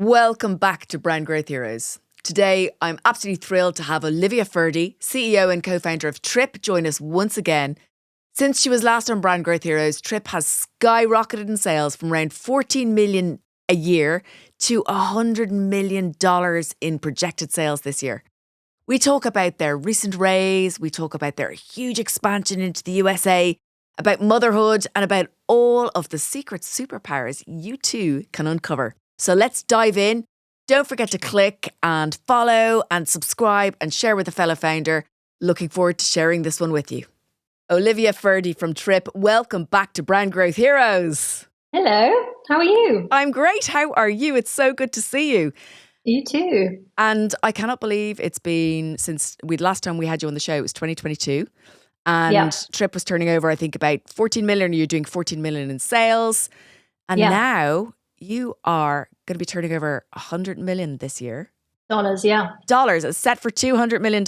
Welcome back to Brand Growth Heroes. Today, I'm absolutely thrilled to have Olivia Ferdi, CEO and co-founder of Trip, join us once again. Since she was last on Brand Growth Heroes, Trip has skyrocketed in sales from around 14 million a year to $100 million in projected sales this year. We talk about their recent raise, we talk about their huge expansion into the USA, about motherhood, and about all of the secret superpowers you too can uncover. So let's dive in. Don't forget to click and follow and subscribe and share with a fellow founder. Looking forward to sharing this one with you. Olivia Ferdi from Trip, welcome back to Brand Growth Heroes. Hello, how are you? I'm great. How are you? It's so good to see you. You too. And I cannot believe it's been since last time we had you on the show, it was 2022. And Trip was turning over, I think, about 14 million. You're doing 14 million in sales. And now you are going to be turning over 100 million this year. Dollars. It's set for $200 million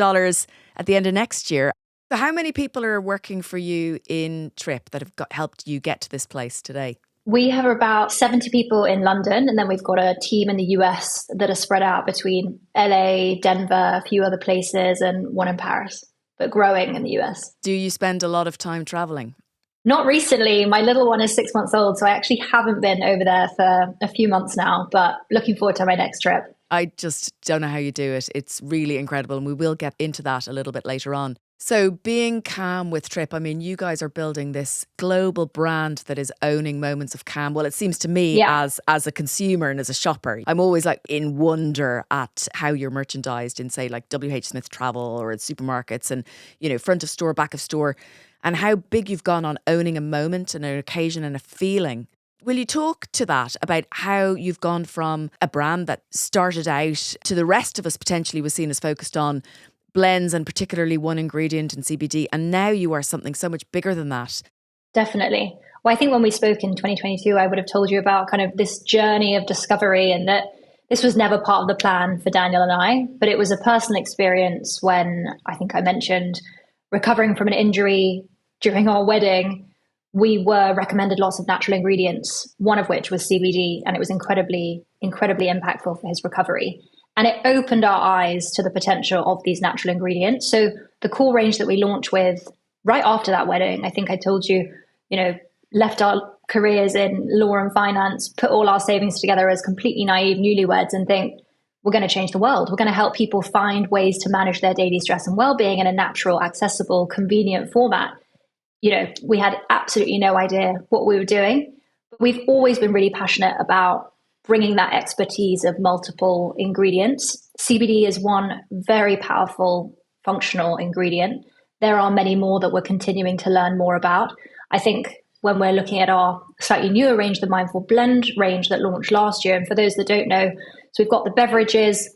at the end of next year. So how many people are working for you in Trip that have helped you get to this place today? We have about 70 people in London, and then we've got a team in the US that are spread out between LA, Denver, a few other places, and one in Paris, but growing in the US. Do you spend a lot of time traveling? Not recently. My little one is 6 months old, so I actually haven't been over there for a few months now, but looking forward to my next trip. I just don't know how you do it. It's really incredible, and we will get into that a little bit later on. So being calm with Trip, I mean, you guys are building this global brand that is owning moments of calm. Well, it seems to me as a consumer and as a shopper, I'm always like in wonder at how you're merchandised in, say, like WH Smith Travel or in supermarkets and, you know, front of store, back of store, and how big you've gone on owning a moment and an occasion and a feeling. Will you talk to that about how you've gone from a brand that started out to the rest of us potentially was seen as focused on blends and particularly one ingredient in CBD, and now you are something so much bigger than that? Definitely. Well, I think when we spoke in 2022, I would have told you about kind of this journey of discovery, and that this was never part of the plan for Daniel and I, but it was a personal experience when I think I mentioned recovering from an injury during our wedding. We were recommended lots of natural ingredients, one of which was CBD, and it was incredibly, incredibly impactful for his recovery. And it opened our eyes to the potential of these natural ingredients. So the core range that we launched with right after that wedding, I think I told you, left our careers in law and finance, put all our savings together as completely naive newlyweds and think, we're going to change the world. We're going to help people find ways to manage their daily stress and well-being in a natural, accessible, convenient format. We had absolutely no idea what we were doing. But we've always been really passionate about bringing that expertise of multiple ingredients. CBD is one very powerful functional ingredient. There are many more that we're continuing to learn more about. I think when we're looking at our slightly newer range, the Mindful Blend range that launched last year, and for those that don't know, so we've got the beverages,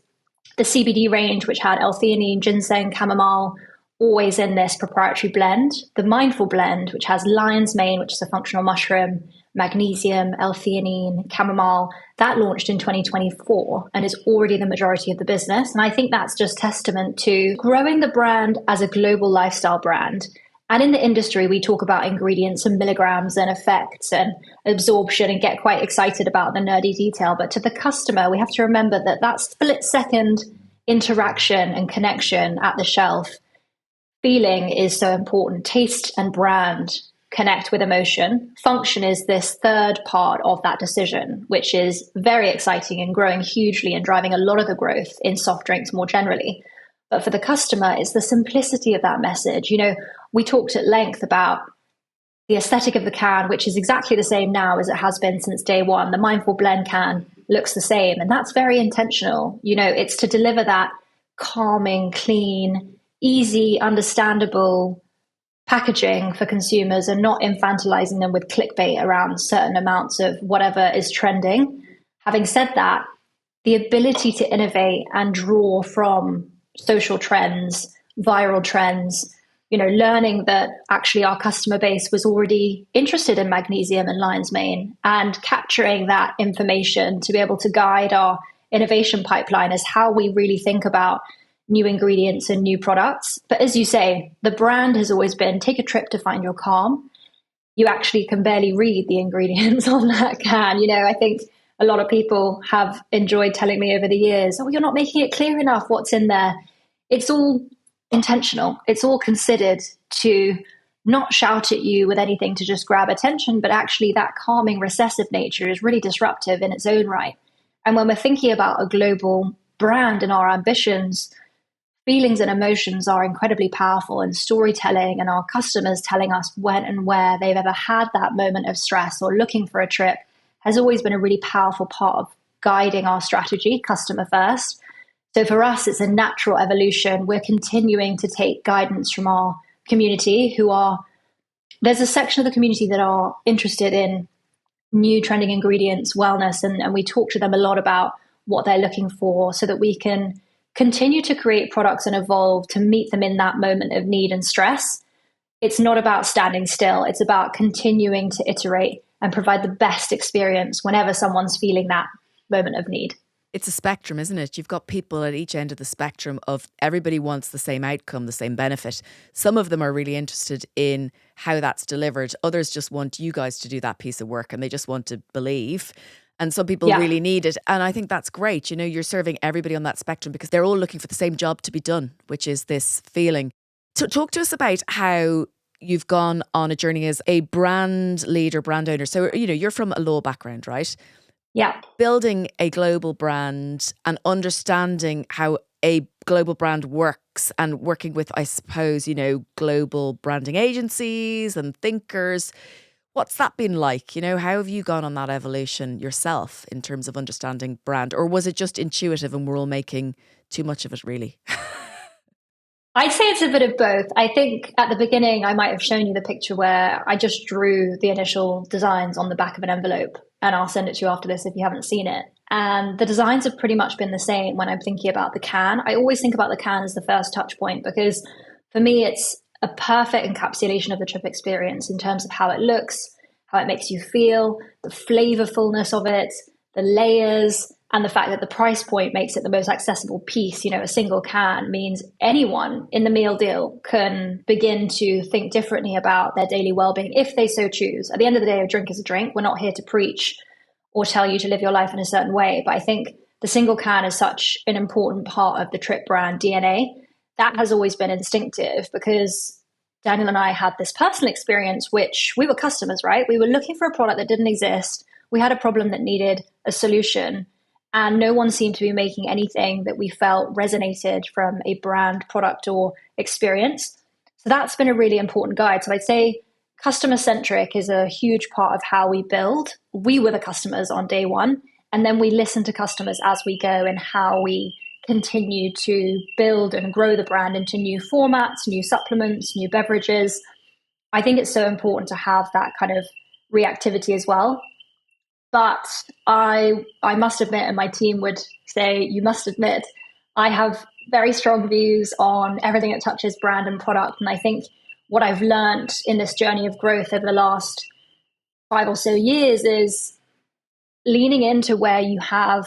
the CBD range, which had L-theanine, ginseng, chamomile, always in this proprietary blend. The Mindful Blend, which has lion's mane, which is a functional mushroom, magnesium, L-theanine, chamomile, that launched in 2024 and is already the majority of the business. And I think that's just testament to growing the brand as a global lifestyle brand. And in the industry, we talk about ingredients and milligrams and effects and absorption and get quite excited about the nerdy detail. But to the customer, we have to remember that that split-second interaction and connection at the shelf, feeling is so important. Taste and brand connect with emotion. Function is this third part of that decision, which is very exciting and growing hugely and driving a lot of the growth in soft drinks more generally. But for the customer, it's the simplicity of that message. We talked at length about the aesthetic of the can, which is exactly the same now as it has been since day one. The Mindful Blend can looks the same, and that's very intentional. It's to deliver that calming, clean, easy, understandable packaging for consumers and not infantilizing them with clickbait around certain amounts of whatever is trending. Having said that, the ability to innovate and draw from social trends, viral trends, learning that actually our customer base was already interested in magnesium and lion's mane, and capturing that information to be able to guide our innovation pipeline is how we really think about new ingredients and new products. But as you say, the brand has always been take a trip to find your calm. You actually can barely read the ingredients on that can. I think a lot of people have enjoyed telling me over the years, oh, you're not making it clear enough what's in there. It's all intentional. It's all considered to not shout at you with anything to just grab attention, but actually that calming recessive nature is really disruptive in its own right. And when we're thinking about a global brand and our ambitions, feelings and emotions are incredibly powerful, and storytelling and our customers telling us when and where they've ever had that moment of stress or looking for a trip has always been a really powerful part of guiding our strategy, customer first. So for us, it's a natural evolution. We're continuing to take guidance from our community there's a section of the community that are interested in new trending ingredients, wellness, and we talk to them a lot about what they're looking for so that we can continue to create products and evolve to meet them in that moment of need and stress. It's not about standing still. It's about continuing to iterate and provide the best experience whenever someone's feeling that moment of need. It's a spectrum, isn't it? You've got people at each end of the spectrum of everybody wants the same outcome, the same benefit. Some of them are really interested in how that's delivered. Others just want you guys to do that piece of work and they just want to believe. And some people really need it. And I think that's great. You know, you're serving everybody on that spectrum because they're all looking for the same job to be done, which is this feeling. So talk to us about how you've gone on a journey as a brand leader, brand owner. So, you know, you're from a law background, right? Yeah. Building a global brand and understanding how a global brand works and working with, I suppose, you know, global branding agencies and thinkers. What's that been like? You know, how have you gone on that evolution yourself in terms of understanding brand? Or was it just intuitive and we're all making too much of it, really? I'd say it's a bit of both. I think at the beginning, I might have shown you the picture where I just drew the initial designs on the back of an envelope, and I'll send it to you after this if you haven't seen it. And the designs have pretty much been the same when I'm thinking about the can. I always think about the can as the first touch point because for me, it's a perfect encapsulation of the trip experience in terms of how it looks, how it makes you feel, the flavorfulness of it, the layers, and the fact that the price point makes it the most accessible piece. You know, a single can means anyone in the meal deal can begin to think differently about their daily well-being if they so choose. At the end of the day, a drink is a drink. We're not here to preach or tell you to live your life in a certain way. But I think the single can is such an important part of the Trip brand DNA. That has always been instinctive because Daniel and I had this personal experience, which we were customers, right? We were looking for a product that didn't exist. We had a problem that needed a solution. And no one seemed to be making anything that we felt resonated from a brand, product, or experience. So that's been a really important guide. So I'd say customer-centric is a huge part of how we build. We were the customers on day one, and then we listen to customers as we go and how we continue to build and grow the brand into new formats, new supplements, new beverages. I think it's so important to have that kind of reactivity as well. But I must admit, and my team would say, you must admit, I have very strong views on everything that touches brand and product. And I think what I've learned in this journey of growth over the last 5 or so years is leaning into where you have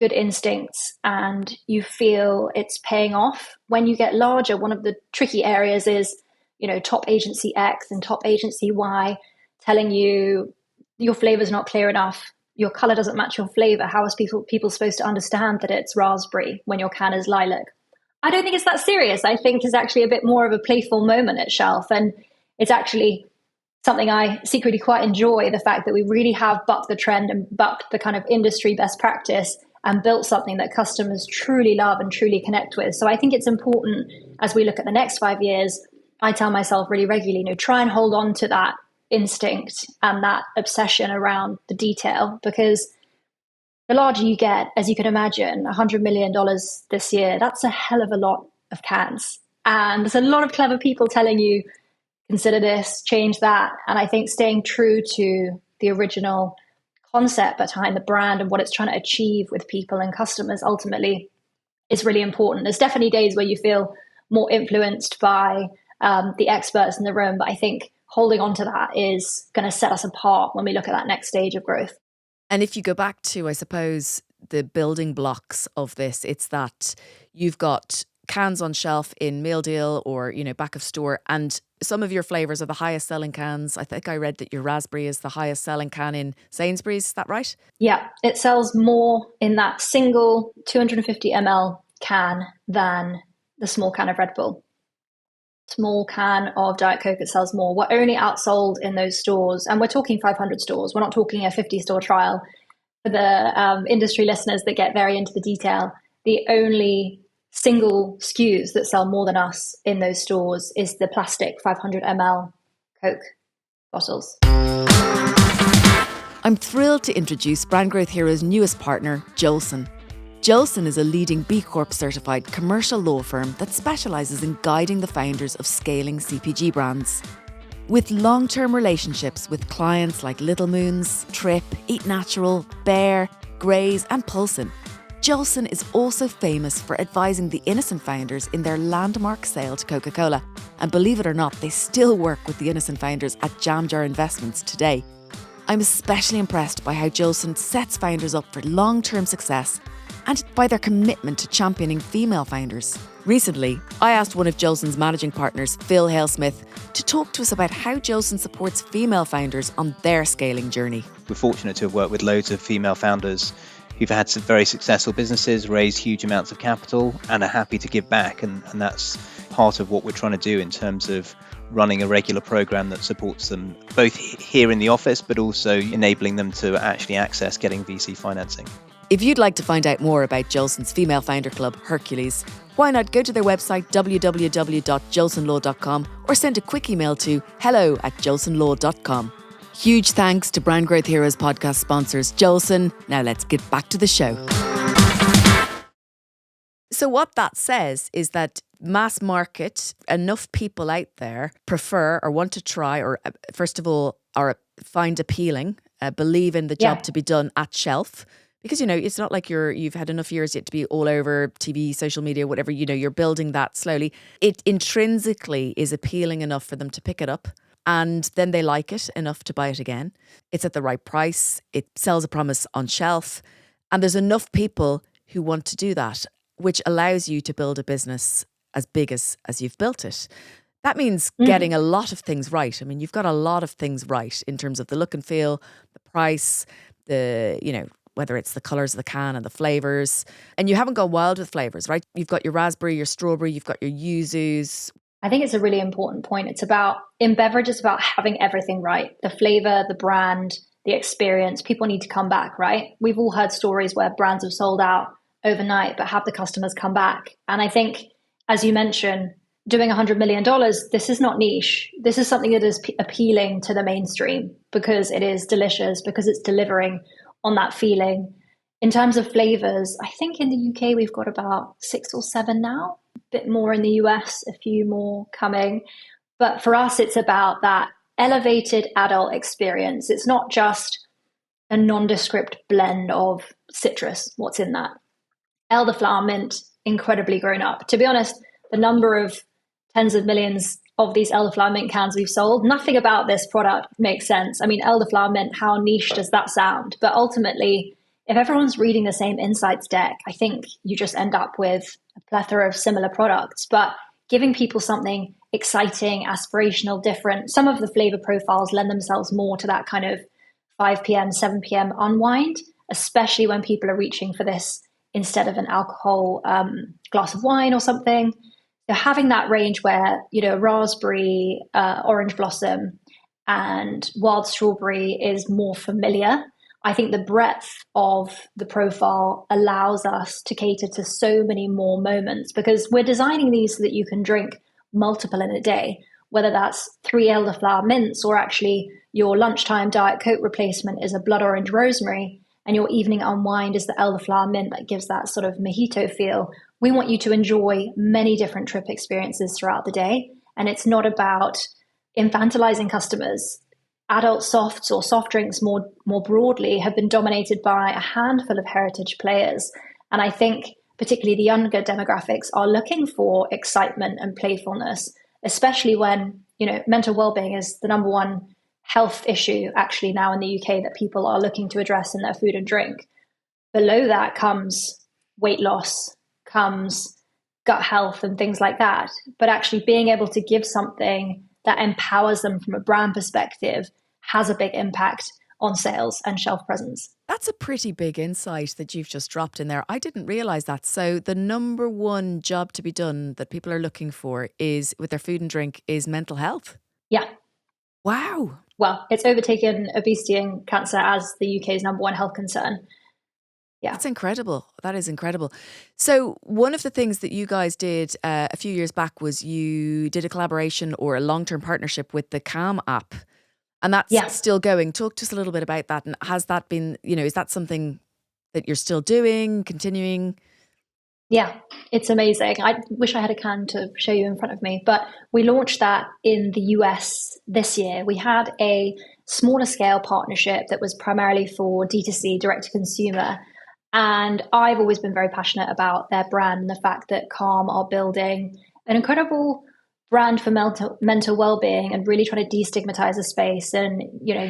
good instincts and you feel it's paying off. When you get larger, one of the tricky areas is, you know, top agency X and top agency Y telling you your flavor is not clear enough, your color doesn't match your flavor. How is people supposed to understand that it's raspberry when your can is lilac? I don't think it's that serious. I think it's actually a bit more of a playful moment at shelf. And it's actually something I secretly quite enjoy, the fact that we really have bucked the trend and bucked the kind of industry best practice and built something that customers truly love and truly connect with. So I think it's important as we look at the next 5 years, I tell myself really regularly, you know, try and hold on to that instinct and that obsession around the detail, because the larger you get, as you can imagine, $100 million this year, that's a hell of a lot of cans. And there's a lot of clever people telling you, consider this, change that. And I think staying true to the original concept behind the brand and what it's trying to achieve with people and customers ultimately is really important. There's definitely days where you feel more influenced by the experts in the room, but I think holding on to that is going to set us apart when we look at that next stage of growth. And if you go back to, I suppose, the building blocks of this, it's that you've got cans on shelf in meal deal or, back of store. And some of your flavours are the highest selling cans. I think I read that your raspberry is the highest selling can in Sainsbury's. Is that right? Yeah, it sells more in that single 250 ml can than the small can of Red Bull. Small can of Diet Coke, it sells more. We're only outsold in those stores, and we're talking 500 stores. We're not talking a 50-store trial. For the industry listeners that get very into the detail, the only single SKUs that sell more than us in those stores is the plastic 500 ml Coke bottles. I'm thrilled to introduce Brand Growth Hero's newest partner, Jolson. Jolson is a leading B Corp certified commercial law firm that specialises in guiding the founders of scaling CPG brands. With long-term relationships with clients like Little Moons, Trip, Eat Natural, Bear, Graze and Pulson, Jolson is also famous for advising the Innocent founders in their landmark sale to Coca-Cola. And believe it or not, they still work with the Innocent founders at Jam Jar Investments today. I'm especially impressed by how Jolson sets founders up for long-term success and by their commitment to championing female founders. Recently, I asked one of Jolson's managing partners, Phil Halesmith, to talk to us about how Jolson supports female founders on their scaling journey. We're fortunate to have worked with loads of female founders who've had some very successful businesses, raised huge amounts of capital, and are happy to give back. And that's part of what we're trying to do in terms of running a regular program that supports them both here in the office, but also enabling them to actually access getting VC financing. If you'd like to find out more about Jolson's female founder club, Hercules, why not go to their website www.jolsonlaw.com or send a quick email to hello@jolsonlaw.com. Huge thanks to Brand Growth Heroes podcast sponsors, Jolson. Now let's get back to the show. So what that says is that mass market, enough people out there prefer or want to try or first of all, or find appealing, believe in the job to be done at shelf. Because, it's not like you've had enough years yet to be all over TV, social media, whatever, you're building that slowly. It intrinsically is appealing enough for them to pick it up. And then they like it enough to buy it again. It's at the right price. It sells a promise on shelf. And there's enough people who want to do that, which allows you to build a business as big as you've built it. That means getting a lot of things right. I mean, you've got a lot of things right in terms of the look and feel, the price, whether it's the colours of the can and the flavours. And you haven't gone wild with flavours, right? You've got your raspberry, your strawberry, you've got your yuzus. I think it's a really important point. In beverage, it's about having everything right. The flavour, the brand, the experience. People need to come back, right? We've all heard stories where brands have sold out overnight, but have the customers come back. And I think, as you mentioned, doing $100 million, this is not niche. This is something that is appealing to the mainstream because it is delicious, because it's delivering on that feeling. In terms of flavors, I think in the UK we've got about 6 or 7 now, a bit more in the US, a few more coming. But for us, it's about that elevated adult experience. It's not just a nondescript blend of citrus. What's in that? Elderflower mint, incredibly grown up. To be honest, the number of tens of millions of these elderflower mint cans we've sold, nothing about this product makes sense. I mean, elderflower mint, how niche does that sound? But ultimately, if everyone's reading the same insights deck, I think you just end up with a plethora of similar products. But giving people something exciting, aspirational, different, some of the flavor profiles lend themselves more to that kind of 5 p.m., 7 p.m. unwind, especially when people are reaching for this instead of an alcohol glass of wine or something. So having that range where, raspberry, orange blossom and wild strawberry is more familiar, I think the breadth of the profile allows us to cater to so many more moments because we're designing these so that you can drink multiple in a day, whether that's 3 elderflower mints or actually your lunchtime Diet Coke replacement is a blood orange rosemary and your evening unwind is the elderflower mint that gives that sort of mojito feel. We want you to enjoy many different trip experiences throughout the day. And it's not about infantilizing customers. Adult softs or soft drinks more broadly have been dominated by a handful of heritage players. And I think particularly the younger demographics are looking for excitement and playfulness, especially when, mental well-being is the number one health issue actually now in the UK that people are looking to address in their food and drink. Below that comes weight loss, comes gut health and things like that, but actually being able to give something that empowers them from a brand perspective has a big impact on sales and shelf presence. That's a pretty big insight that you've just dropped in there. I didn't realize that. So the number one job to be done that people are looking for is with their food and drink is mental health. Yeah. Wow. Well, it's overtaken obesity and cancer as the UK's number one health concern. Yeah. That's incredible. That is incredible. So one of the things that you guys did a few years back was you did a collaboration or a long-term partnership with the Calm app. And that's still going. Talk to us a little bit about that. And has that been, is that something that you're still doing, continuing? Yeah, it's amazing. I wish I had a can to show you in front of me, but we launched that in the US this year. We had a smaller scale partnership that was primarily for D2C, direct to consumer. And I've always been very passionate about their brand and the fact that Calm are building an incredible brand for mental well-being and really trying to destigmatize the space and,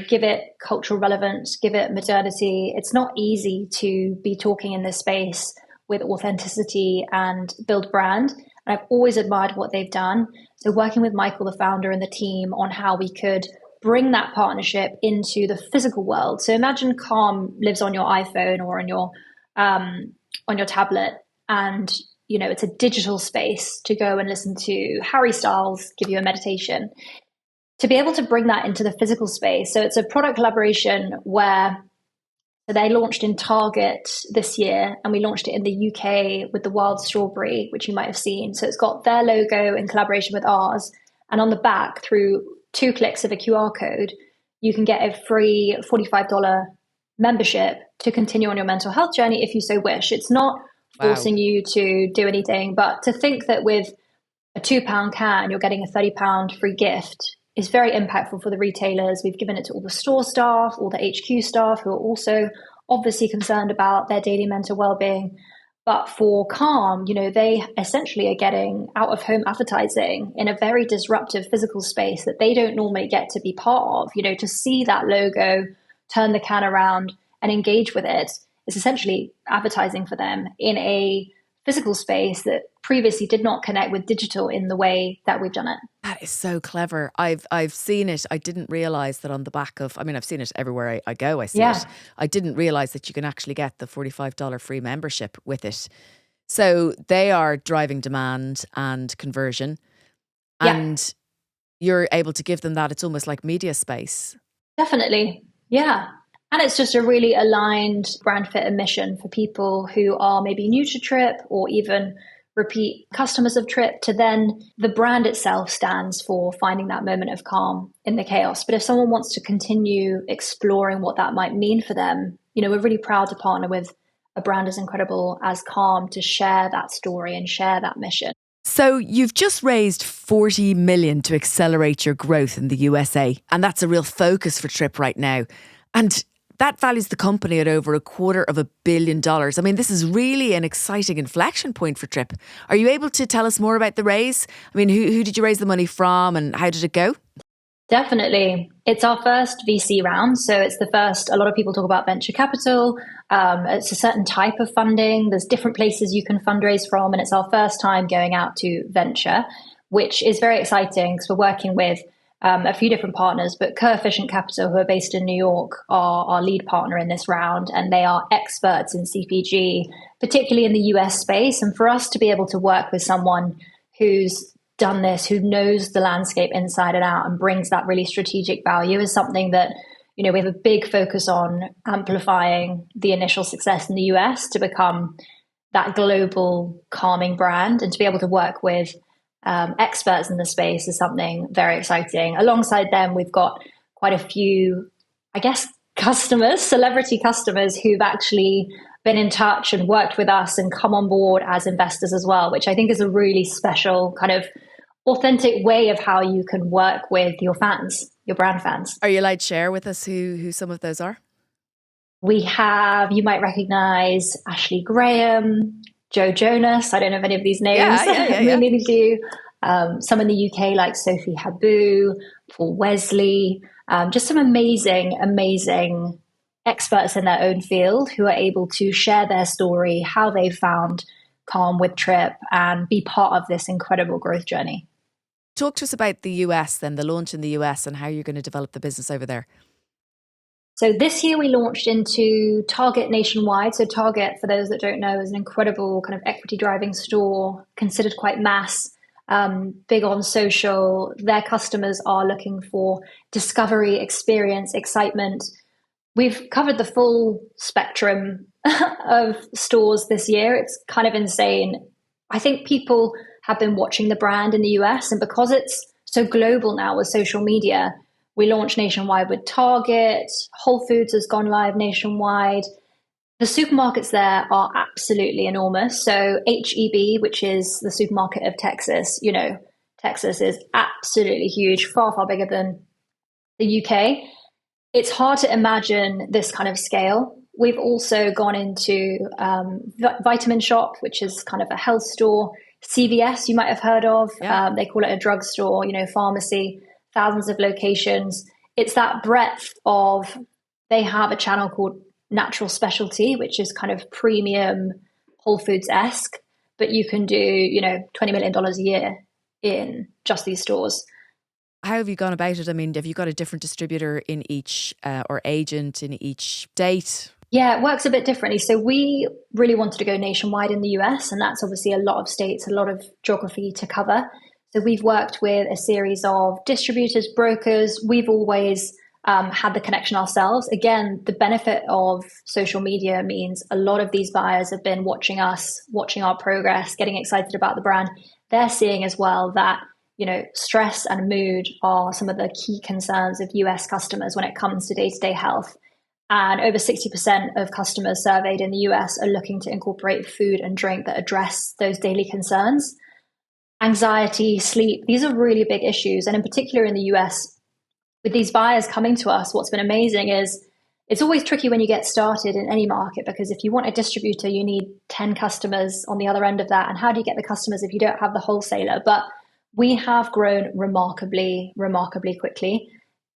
give it cultural relevance, give it modernity. It's not easy to be talking in this space with authenticity and build brand. And I've always admired what they've done. So working with Michael, the founder, and the team on how we could bring that partnership into the physical world. So imagine Calm lives on your iPhone or on your tablet, and it's a digital space to go and listen to Harry Styles give you a meditation. To be able to bring that into the physical space. So it's a product collaboration where they launched in Target this year, and we launched it in the UK with the Wild Strawberry, which you might have seen. So it's got their logo in collaboration with ours. And on the back, through 2 clicks of a QR code, you can get a free $45 membership to continue on your mental health journey if you so wish. It's not forcing you to do anything, but to think that with a £2 can, you're getting a £30 free gift is very impactful for the retailers. We've given it to all the store staff, all the HQ staff who are also obviously concerned about their daily mental well-being. But for Calm, they essentially are getting out-of-home advertising in a very disruptive physical space that they don't normally get to be part of. To see that logo, turn the can around and engage with it is essentially advertising for them in a physical space that previously did not connect with digital in the way that we've done it. That is so clever. I've seen it. I didn't realize that on the back of, I've seen it everywhere I go. I see it. I didn't realize that you can actually get the $45 free membership with it. So they are driving demand and conversion, and you're able to give them that. It's almost like media space. Definitely. Yeah. And it's just a really aligned brand fit and mission for people who are maybe new to Trip or even repeat customers of Trip. To then the brand itself stands for finding that moment of calm in the chaos. But if someone wants to continue exploring what that might mean for them, we're really proud to partner with a brand as incredible as Calm to share that story and share that mission. So you've just raised 40 million to accelerate your growth in the USA. And that's a real focus for Trip right now. And that values the company at over $250 million. This is really an exciting inflection point for Trip. Are you able to tell us more about the raise? Who did you raise the money from and how did it go? Definitely. It's our first VC round. So it's the first, a lot of people talk about venture capital. It's a certain type of funding. There's different places you can fundraise from. And it's our first time going out to venture, which is very exciting because we're working with a few different partners, but Coefficient Capital, who are based in New York, are our lead partner in this round, and they are experts in CPG, particularly in the US space. And for us to be able to work with someone who's done this, who knows the landscape inside and out and brings that really strategic value is something that, we have a big focus on amplifying the initial success in the US to become that global calming brand, and to be able to work with experts in the space is something very exciting. Alongside them, we've got quite a few, customers, celebrity customers who've actually been in touch and worked with us and come on board as investors as well, which I think is a really special kind of authentic way of how you can work with your fans, your brand fans. Are you allowed to share with us who some of those are? We have, you might recognize Ashley Graham, Joe Jonas. I don't know if any of these names. Yeah. Maybe do. Some in the UK like Sophie Habu, Paul Wesley, just some amazing experts in their own field who are able to share their story, how they found come with Trip and be part of this incredible growth journey. Talk to us about the US then, the launch in the US and how you're going to develop the business over there. So this year we launched into Target nationwide. So Target, for those that don't know, is an incredible kind of equity driving store, considered quite mass, big on social. Their customers are looking for discovery, experience, excitement. We've covered the full spectrum of stores this year. It's kind of insane. I think people have been watching the brand in the US, and because it's so global now with social media, we launched nationwide with Target. Whole Foods has gone live nationwide. The supermarkets there are absolutely enormous. So HEB, which is the supermarket of Texas, Texas is absolutely huge, far, far bigger than the UK. It's hard to imagine this kind of scale. We've also gone into Vitamin Shop, which is kind of a health store. CVS, you might have heard of. Yeah. They call it a drugstore, pharmacy, thousands of locations. It's that breadth of, they have a channel called Natural Specialty, which is kind of premium Whole Foods-esque, but you can do, $20 million a year in just these stores. How have you gone about it? I mean, have you got a different distributor in each or agent in each state? Yeah, it works a bit differently. So we really wanted to go nationwide in the US, and that's obviously a lot of states, a lot of geography to cover. So we've worked with a series of distributors, brokers. We've always had the connection ourselves. Again, the benefit of social media means a lot of these buyers have been watching us, watching our progress, getting excited about the brand. They're seeing as well that stress and mood are some of the key concerns of US customers when it comes to day-to-day health. And over 60% of customers surveyed in the US are looking to incorporate food and drink that address those daily concerns. Anxiety, sleep, these are really big issues. And in particular in the US, with these buyers coming to us, what's been amazing is it's always tricky when you get started in any market, because if you want a distributor, you need 10 customers on the other end of that. And how do you get the customers if you don't have the wholesaler? But we have grown remarkably, remarkably quickly.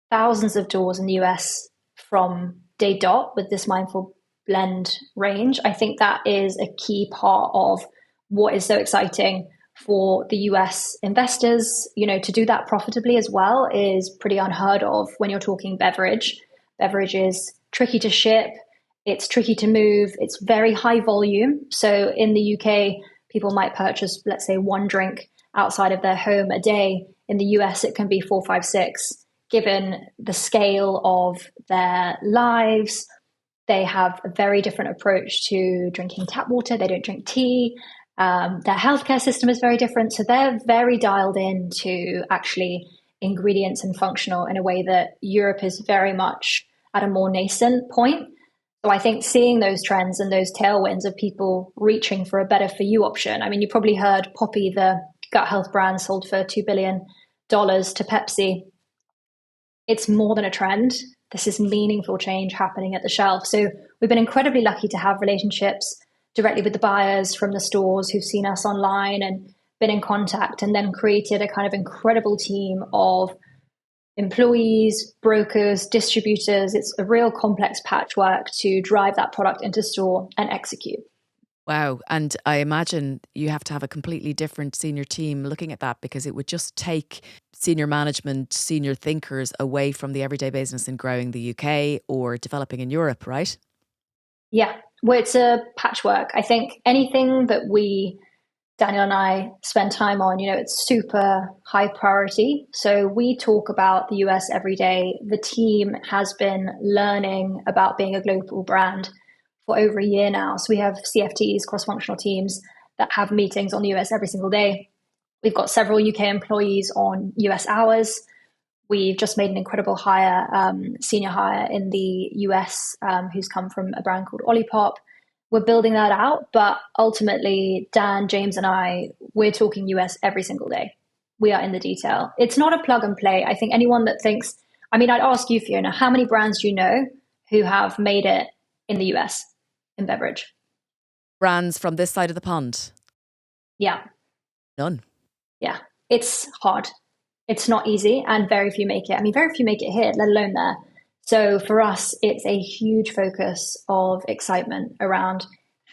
Thousands of doors in the US from day dot with this Mindful Blend range. I think that is a key part of what is so exciting for the US investors. To do that profitably as well is pretty unheard of when you're talking beverage. Beverage is tricky to ship. It's tricky to move. It's very high volume. So in the UK, people might purchase, let's say, one drink outside of their home a day. In the US, it can be 4, 5, 6. Given the scale of their lives, they have a very different approach to drinking tap water. They don't drink tea. Their healthcare system is very different. So they're very dialed into actually ingredients and functional in a way that Europe is very much at a more nascent point. So I think seeing those trends and those tailwinds of people reaching for a better for you option. I mean, you probably heard Poppy, the gut health brand, sold for $2 billion to Pepsi. It's more than a trend. This is meaningful change happening at the shelf. So we've been incredibly lucky to have relationships directly with the buyers from the stores who've seen us online and been in contact, and then created a kind of incredible team of employees, brokers, distributors. It's a real complex patchwork to drive that product into store and execute. Wow. And I imagine you have to have a completely different senior team looking at that, because it would just take senior management, senior thinkers away from the everyday business in growing the UK or developing in Europe, right? Yeah. Well, it's a patchwork. I think anything that Daniel and I spend time on, it's super high priority. So we talk about the US every day. The team has been learning about being a global brand for over a year now. So we have CFTs, cross-functional teams, that have meetings on the US every single day. We've got several UK employees on US hours. We've just made an incredible hire, senior hire in the US, who's come from a brand called Olipop. We're building that out, but ultimately, Dan, James, and I, we're talking US every single day. We are in the detail. It's not a plug and play. I think anyone that thinks, I'd ask you, Fiona, how many brands do you know who have made it in the US in beverage? Brands from this side of the pond? Yeah. None. Yeah. It's hard. It's not easy, and very few make it. Very few make it here, let alone there. So for us, it's a huge focus of excitement around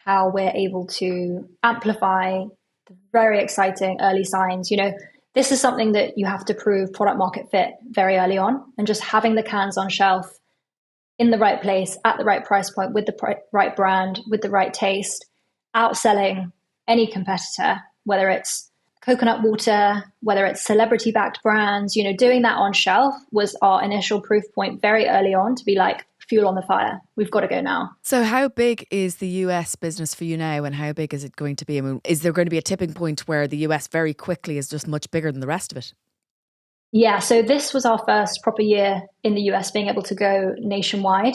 how we're able to amplify the very exciting early signs. This is something that you have to prove product market fit very early on, and just having the cans on shelf in the right place at the right price point with the right brand, with the right taste, outselling any competitor, whether it's coconut water, whether it's celebrity backed brands, doing that on shelf was our initial proof point very early on to be like, fuel on the fire. We've got to go now. So how big is the US business for you now, and how big is it going to be? I mean, is there going to be a tipping point where the US very quickly is just much bigger than the rest of it? Yeah, so this was our first proper year in the US being able to go nationwide.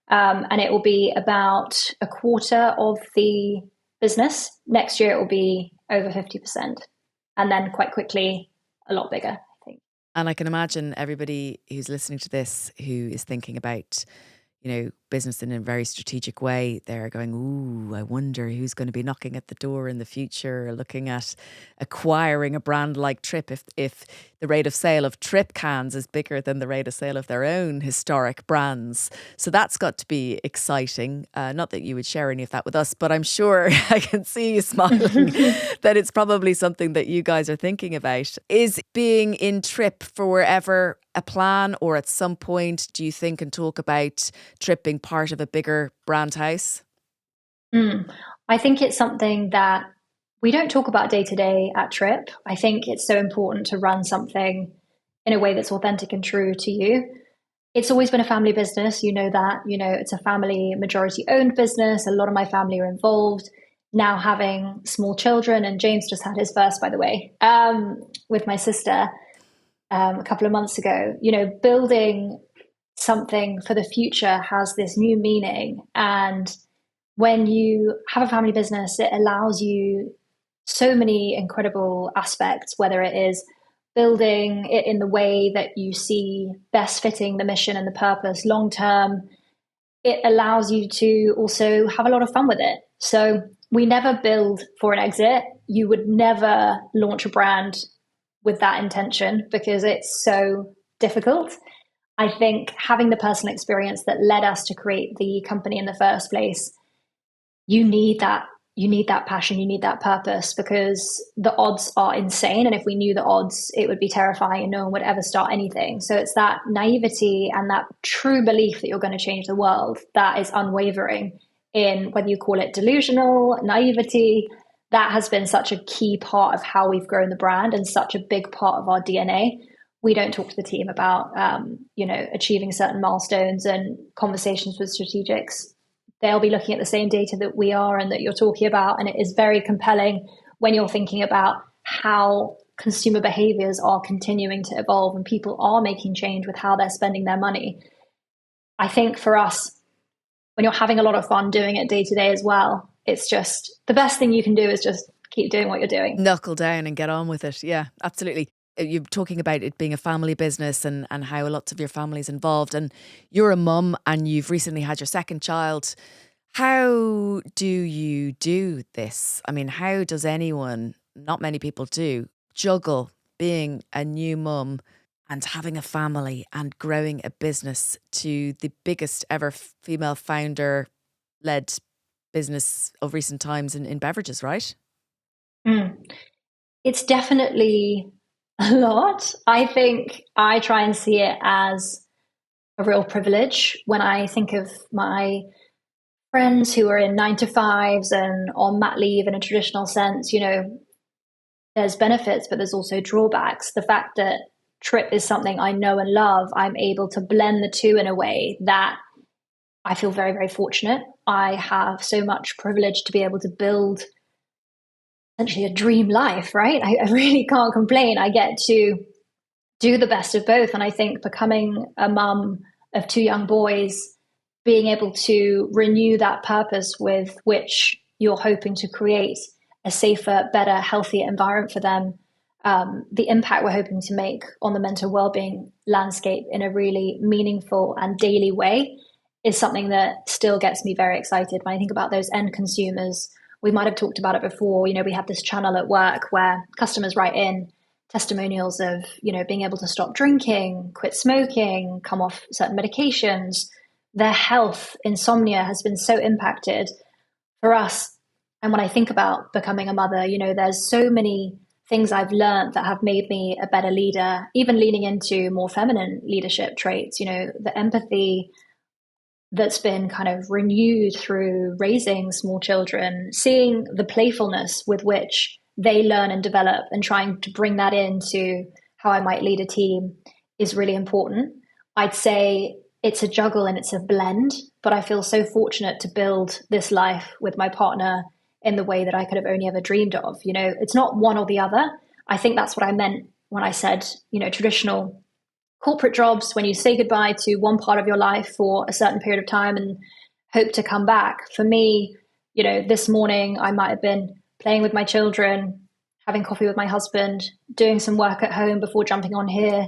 And it will be about a quarter of the business. Next year, it will be over 50%. And then quite quickly, a lot bigger, I think. And I can imagine everybody who's listening to this who is thinking about, business in a very strategic way, they're going, ooh, I wonder who's going to be knocking at the door in the future, looking at acquiring a brand like Trip if the rate of sale of Trip cans is bigger than the rate of sale of their own historic brands. So that's got to be exciting. Not that you would share any of that with us, but I'm sure I can see you smiling that it's probably something that you guys are thinking about. Is being in Trip forever a plan, or at some point do you think and talk about Trip being part of a bigger brand house? I think it's something that we don't talk about day to day at Trip. I think it's so important to run something in a way that's authentic and true to you. It's always been a family business, that, it's a family majority owned business. A lot of my family are involved. Now having small children, and James just had his first, by the way, with my sister a couple of months ago, building something for the future has this new meaning. And when you have a family business, it allows you so many incredible aspects, whether it is building it in the way that you see best fitting the mission and the purpose long term. It allows you to also have a lot of fun with it. So we never build for an exit. You would never launch a brand with that intention because it's so difficult. I think having the personal experience that led us to create the company in the first place, you need that passion, you need that purpose, because the odds are insane. And if we knew the odds, it would be terrifying and no one would ever start anything. So it's that naivety and that true belief that you're going to change the world that is unwavering, in whether you call it delusional, naivety. That has been such a key part of how we've grown the brand and such a big part of our DNA. We don't talk to the team about, achieving certain milestones and conversations with strategics. They'll be looking at the same data that we are and that you're talking about. And it is very compelling when you're thinking about how consumer behaviors are continuing to evolve and people are making change with how they're spending their money. I think for us, when you're having a lot of fun doing it day to day as well, it's just the best thing you can do is just keep doing what you're doing. Knuckle down and get on with it. Yeah, absolutely. You're talking about it being a family business and how lots of your family's involved, and you're a mum and you've recently had your second child. How do you do this? I mean, how does anyone, not many people do, juggle being a new mum and having a family and growing a business to the biggest ever female founder-led business of recent times in beverages, right? It's definitely a lot. I think I try and see it as a real privilege when I think of my friends who are in 9-to-5s and on mat leave in a traditional sense. There's benefits, but there's also drawbacks. The fact that Trip is something I know and love, I'm able to blend the two in a way that I feel very, very fortunate. I have so much privilege to be able to build essentially a dream life, right? I really can't complain. I get to do the best of both. And I think becoming a mum of 2 young boys, being able to renew that purpose with which you're hoping to create a safer, better, healthier environment for them, the impact we're hoping to make on the mental wellbeing landscape in a really meaningful and daily way is something that still gets me very excited. When I think about those end consumers, we might have talked about it before. We have this channel at work where customers write in testimonials of, being able to stop drinking, quit smoking, come off certain medications. Their health, insomnia has been so impacted. For us, And when I think about becoming a mother, there's so many things I've learned that have made me a better leader, even leaning into more feminine leadership traits, the empathy that's been kind of renewed through raising small children, seeing the playfulness with which they learn and develop, and trying to bring that into how I might lead a team is really important. I'd say it's a juggle and it's a blend, but I feel so fortunate to build this life with my partner in the way that I could have only ever dreamed of. It's not one or the other. I think that's what I meant when I said, traditional corporate jobs, when you say goodbye to one part of your life for a certain period of time and hope to come back. For me, this morning I might have been playing with my children, having coffee with my husband, doing some work at home before jumping on here.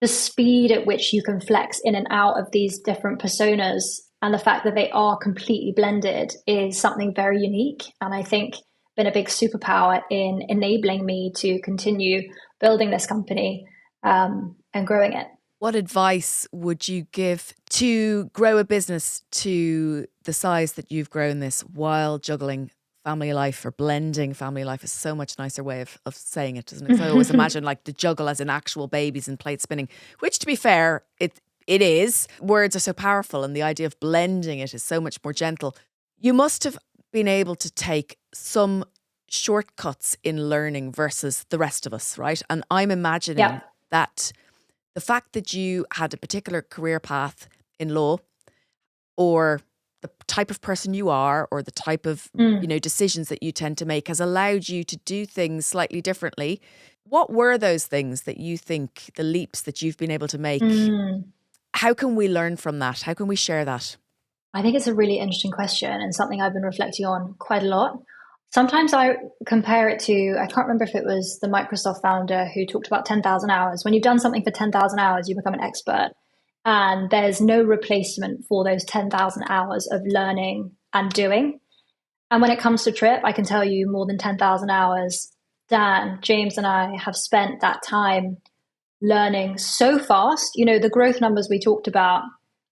The speed at which you can flex in and out of these different personas and the fact that they are completely blended is something very unique. And I think been a big superpower in enabling me to continue building this company and growing it. What advice would you give to grow a business to the size that you've grown this while juggling family life, or blending family life is so much nicer way of saying it, isn't it? 'Cause I always imagine like the juggle as in actual babies and plate spinning, which to be fair, it is. Words are so powerful and the idea of blending it is so much more gentle. You must have been able to take some shortcuts in learning versus the rest of us, right? And I'm imagining that the fact that you had a particular career path in law, or the type of person you are, or the type of decisions that you tend to make, has allowed you to do things slightly differently. What were those things that you think, the leaps that you've been able to make? How can we learn from that? How can we share that? I think it's a really interesting question and something I've been reflecting on quite a lot. Sometimes I compare it to, I can't remember if it was the Microsoft founder who talked about 10,000 hours. When you've done something for 10,000 hours, you become an expert. And there's no replacement for those 10,000 hours of learning and doing. And when it comes to Trip, I can tell you more than 10,000 hours. Dan, James, and I have spent that time learning so fast. The growth numbers we talked about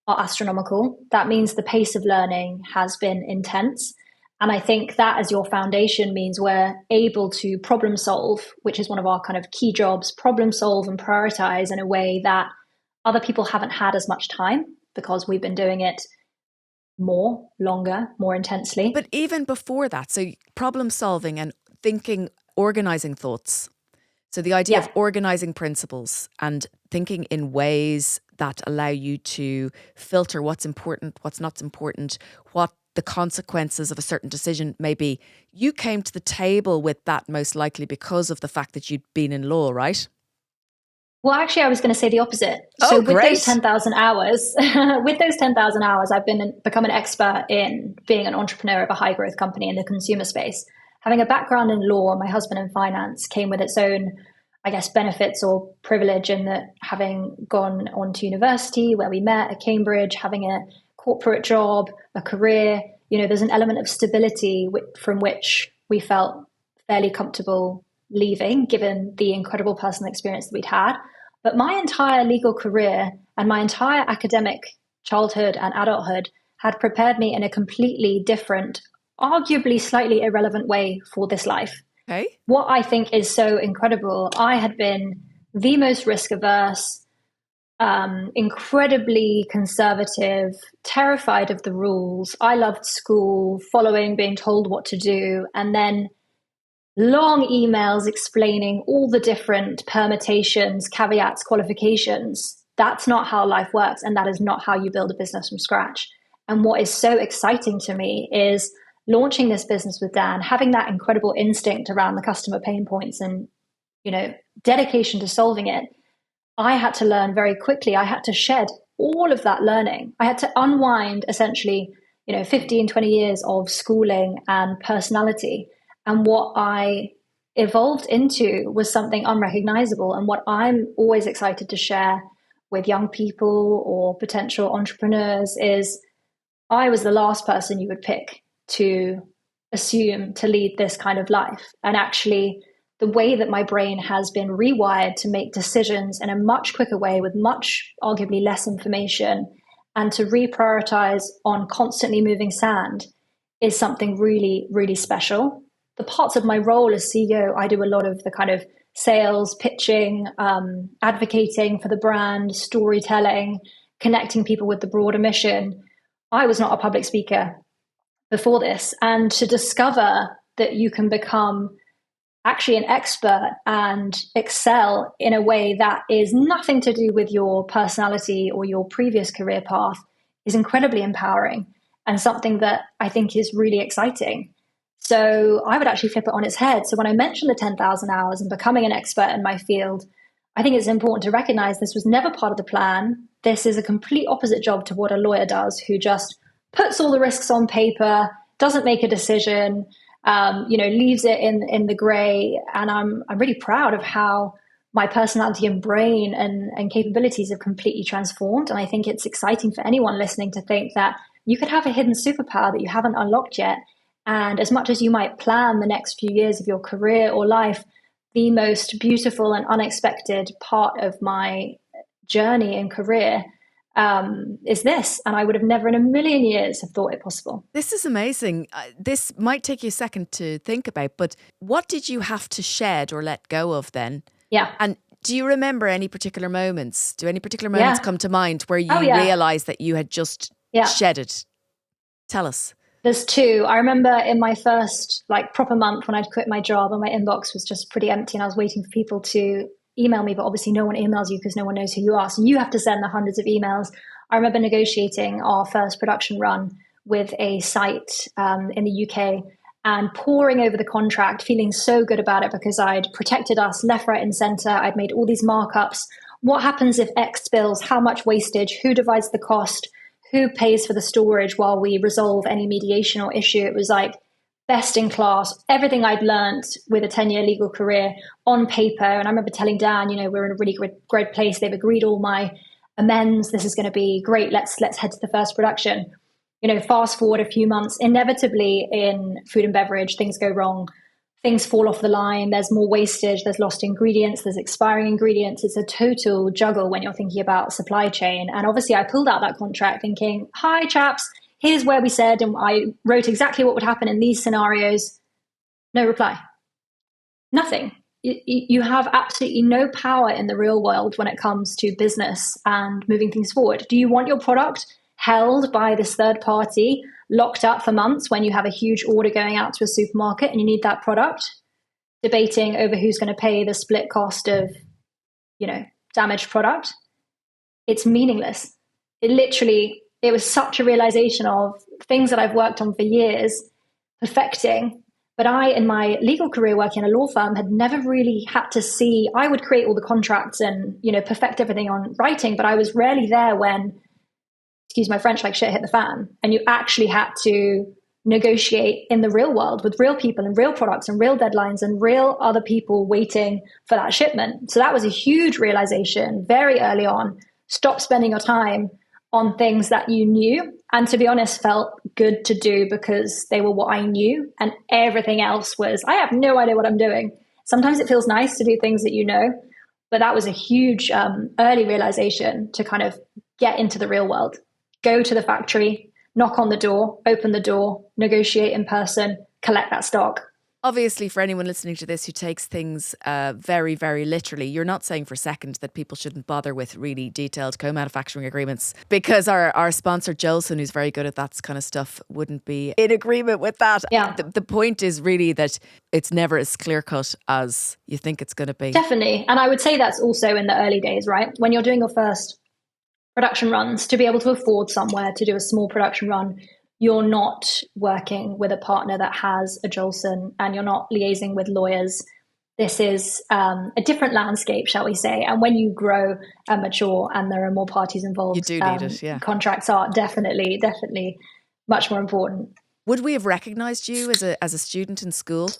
are astronomical. That means the pace of learning has been intense. And I think that as your foundation means we're able to problem solve, which is one of our kind of key jobs, problem solve and prioritize in a way that other people haven't had as much time, because we've been doing it more, longer, more intensely. But even before that, so problem solving and thinking, organizing thoughts. So the idea of organizing principles and thinking in ways that allow you to filter what's important, what's not important, what the consequences of a certain decision may be. You came to the table with that most likely because of the fact that you'd been in law, right? Well, actually, I was going to say the opposite. Oh, with great. those 10,000 hours, I've become an expert in being an entrepreneur of a high growth company in the consumer space. Having a background in law, my husband in finance, came with its own, I guess, benefits or privilege, in that having gone on to university where we met at Cambridge, having a corporate job, a career, there's an element of stability from which we felt fairly comfortable leaving, given the incredible personal experience that we'd had. But my entire legal career and my entire academic childhood and adulthood had prepared me in a completely different, arguably slightly irrelevant way for this life. Okay. What I think is so incredible, I had been the most risk averse, incredibly conservative, terrified of the rules. I loved school, following, being told what to do, and then long emails explaining all the different permutations, caveats, qualifications. That's not how life works, and that is not how you build a business from scratch. And what is so exciting to me is launching this business with Dan, having that incredible instinct around the customer pain points and, dedication to solving it. I had to learn very quickly. I had to shed all of that learning. I had to unwind essentially, 15, 20 years of schooling and personality. And what I evolved into was something unrecognizable. And what I'm always excited to share with young people or potential entrepreneurs is I was the last person you would pick to assume to lead this kind of life. And actually, the way that my brain has been rewired to make decisions in a much quicker way with much arguably less information, and to reprioritize on constantly moving sand, is something really, really special. The parts of my role as CEO, I do a lot of the kind of sales, pitching, advocating for the brand, storytelling, connecting people with the broader mission. I was not a public speaker before this. And to discover that you can become actually an expert and excel in a way that is nothing to do with your personality or your previous career path is incredibly empowering and something that I think is really exciting. So I would actually flip it on its head. So when I mentioned the 10,000 hours and becoming an expert in my field, I think it's important to recognize this was never part of the plan. This is a complete opposite job to what a lawyer does, who just puts all the risks on paper, doesn't make a decision, leaves it in the gray. And I'm really proud of how my personality and brain and capabilities have completely transformed. And I think it's exciting for anyone listening to think that you could have a hidden superpower that you haven't unlocked yet. And as much as you might plan the next few years of your career or life, the most beautiful and unexpected part of my journey and career is this. And I would have never in a million years have thought it possible. This is amazing. This might take you a second to think about, but what did you have to shed or let go of then? Yeah. And do you remember any particular moments? Do any particular moments come to mind where you realised that you had just shedded? Tell us. There's two. I remember in my first proper month when I'd quit my job and my inbox was just pretty empty and I was waiting for people to email me, but obviously no one emails you because no one knows who you are. So you have to send the hundreds of emails. I remember negotiating our first production run with a site in the UK and poring over the contract, feeling so good about it because I'd protected us left, right and center. I'd made all these markups. What happens if X spills? How much wastage? Who divides the cost? Who pays for the storage while we resolve any mediation or issue? It was best in class, everything I'd learned with a 10-year legal career on paper. And I remember telling Dan, we're in a really great place. They've agreed all my amends. This is going to be great. Let's head to the first production. Fast forward a few months, inevitably in food and beverage, things go wrong. Things fall off the line. There's more wastage. There's lost ingredients. There's expiring ingredients. It's a total juggle when you're thinking about supply chain. And obviously I pulled out that contract thinking, hi chaps, here's where we said, and I wrote exactly what would happen in these scenarios. No reply. Nothing. You have absolutely no power in the real world when it comes to business and moving things forward. Do you want your product held by this third party, locked up for months when you have a huge order going out to a supermarket and you need that product, debating over who's going to pay the split cost of, damaged product? It's meaningless. It was such a realization of things that I've worked on for years, perfecting. But I, in my legal career working in a law firm, had never really had to see, I would create all the contracts and, perfect everything on writing, but I was rarely there when, excuse my French, shit hit the fan. And you actually had to negotiate in the real world with real people and real products and real deadlines and real other people waiting for that shipment. So that was a huge realization very early on. Stop spending your time on things that you knew and, to be honest, felt good to do because they were what I knew, and everything else was, I have no idea what I'm doing. Sometimes it feels nice to do things that you know, but that was a huge early realization to kind of get into the real world. Go to the factory, knock on the door, open the door, negotiate in person, collect that stock. Obviously, for anyone listening to this who takes things very, very literally, you're not saying for a second that people shouldn't bother with really detailed co-manufacturing agreements, because our sponsor, Jolson, who's very good at that kind of stuff, wouldn't be in agreement with that. Yeah. The point is really that it's never as clear-cut as you think it's going to be. Definitely. And I would say that's also in the early days, right? When you're doing your first production runs, to be able to afford somewhere to do a small production run, you're not working with a partner that has a Jolson and you're not liaising with lawyers. This is a different landscape, shall we say. And when you grow and mature and there are more parties involved, you do need it, yeah. Contracts are definitely much more important. Would we have recognised you as a student in school?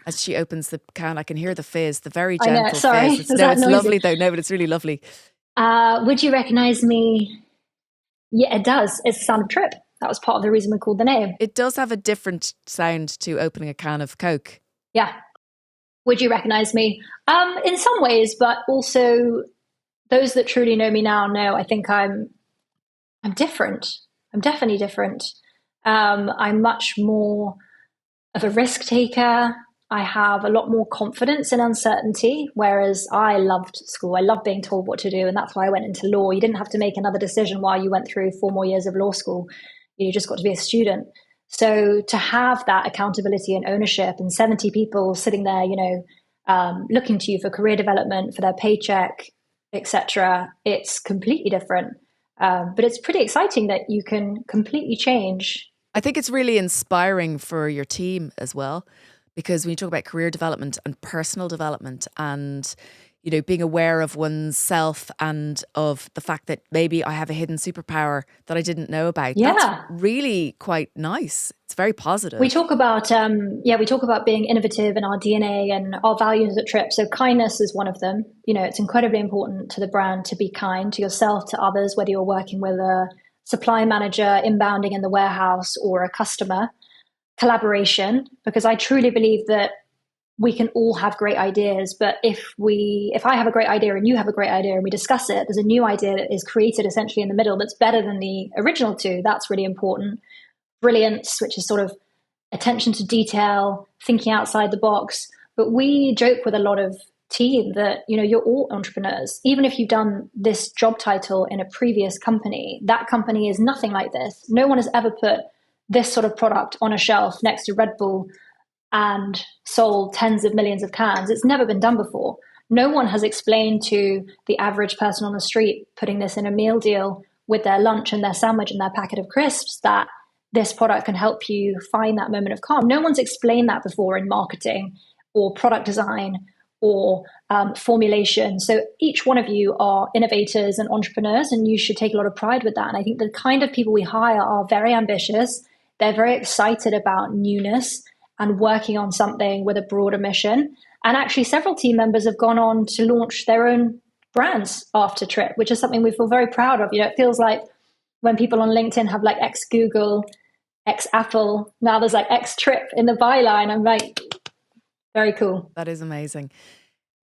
As she opens the can, I can hear the fizz, the very gentle fizz. It's lovely though. No, but it's really lovely. Would you recognize me? Yeah, it does. It's the sound of Trip. That was part of the reason we called the name. It does have a different sound to opening a can of Coke. Yeah. Would you recognize me? In some ways, but also those that truly know me now know I think I'm different. I'm definitely different. I'm much more of a risk taker. I have a lot more confidence in uncertainty, whereas I loved school. I loved being told what to do, and that's why I went into law. You didn't have to make another decision while you went through 4 more years of law school. You just got to be a student. So to have that accountability and ownership, and 70 people sitting there, looking to you for career development, for their paycheck, etc., it's completely different. But it's pretty exciting that you can completely change. I think it's really inspiring for your team as well, because when you talk about career development and personal development and, being aware of oneself and of the fact that maybe I have a hidden superpower that I didn't know about. Yeah. That's really quite nice. It's very positive. We talk about, being innovative in our DNA and our values at Trip. So kindness is one of them. It's incredibly important to the brand to be kind to yourself, to others, whether you're working with a supply manager, inbounding in the warehouse, or a customer. Collaboration, because I truly believe that we can all have great ideas, but if I have a great idea and you have a great idea and we discuss it, there's a new idea that is created essentially in the middle that's better than the original two. That's really important. Brilliance, which is sort of attention to detail, thinking outside the box. But we joke with a lot of team that, you're all entrepreneurs. Even if you've done this job title in a previous company, that company is nothing like this. No one has ever put this sort of product on a shelf next to Red Bull and sold tens of millions of cans. It's never been done before. No one has explained to the average person on the street putting this in a meal deal with their lunch and their sandwich and their packet of crisps that this product can help you find that moment of calm. No one's explained that before in marketing or product design or formulation. So each one of you are innovators and entrepreneurs, and you should take a lot of pride with that. And I think the kind of people we hire are very ambitious. They're very excited about newness and working on something with a broader mission. And actually, several team members have gone on to launch their own brands after Trip, which is something we feel very proud of. It feels like when people on LinkedIn have like ex-Google, ex-Apple, now there's like ex-Trip in the byline. I'm like, very cool. That is amazing.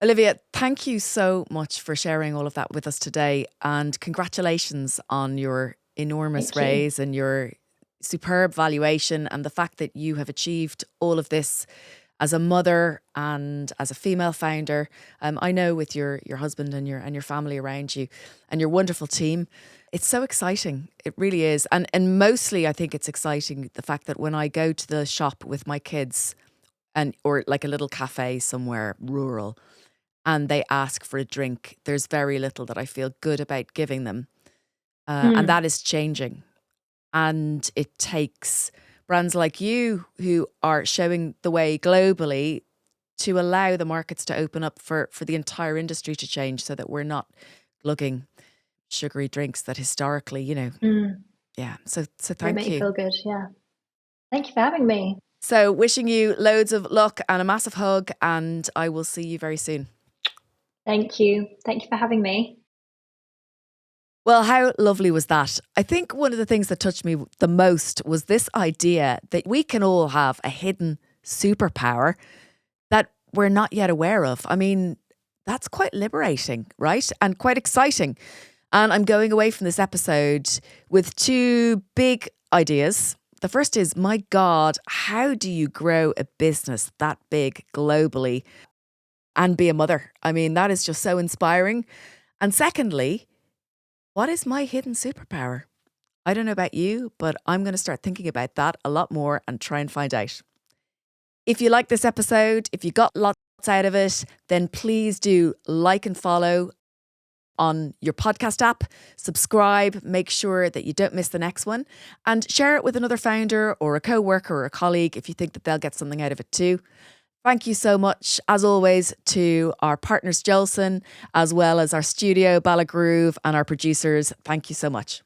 Olivia, thank you so much for sharing all of that with us today. And congratulations on your enormous raise and your superb valuation, and the fact that you have achieved all of this as a mother and as a female founder. I know with your husband and your family around you and your wonderful team, it's so exciting. It really is. And mostly I think it's exciting the fact that when I go to the shop with my kids or like a little cafe somewhere rural and they ask for a drink, there's very little that I feel good about giving them. And that is changing. And it takes brands like you who are showing the way globally to allow the markets to open up for the entire industry to change, so that we're not glugging sugary drinks that historically, yeah. So thank you. They make you feel good. Yeah. Thank you for having me. So wishing you loads of luck and a massive hug, and I will see you very soon. Thank you. Thank you for having me. Well, how lovely was that? I think one of the things that touched me the most was this idea that we can all have a hidden superpower that we're not yet aware of. I mean, that's quite liberating, right? And quite exciting. And I'm going away from this episode with two big ideas. The first is, my God, how do you grow a business that big globally and be a mother? I mean, that is just so inspiring. And secondly, what is my hidden superpower? I don't know about you, but I'm going to start thinking about that a lot more and try and find out. If you like this episode, if you got lots out of it, then please do like and follow on your podcast app, subscribe, make sure that you don't miss the next one, and share it with another founder or a co-worker or a colleague if you think that they'll get something out of it too. Thank you so much, as always, to our partners, Jolson, as well as our studio, Bala Groove, and our producers. Thank you so much.